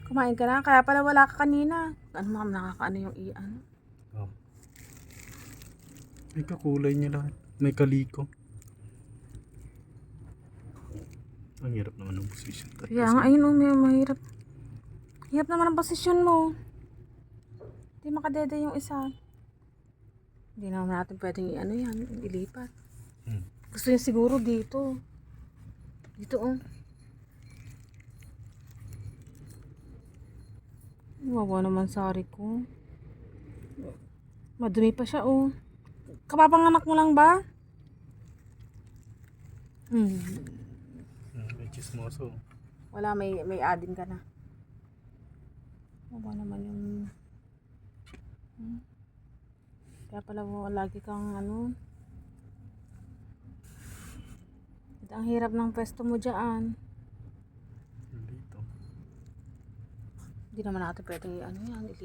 Kumain ka na? Kaya pala wala ka kanina. Ano mga nakakaano yung iyan? Oh. May kakulay niya lahat. May kaliko. Ang hirap naman ng position. Kaya nga, ayun o, may mahirap. Hirap naman ang posisyon mo. Hindi makadede yung isa. Hindi naman natin pwedeng i-ano yan, ilipat. Gusto niya siguro dito. Dito oh. Wawa naman sari ko. Madumi pa siya oh. Kapapanganak mo lang ba? May chismoso. Wala, may adin ka na. Wawa naman yung... Kaya pala lagi kang ano... Ang hirap ng pwesto mo dyan. Dito. Hindi naman natin pwedeng ano yan,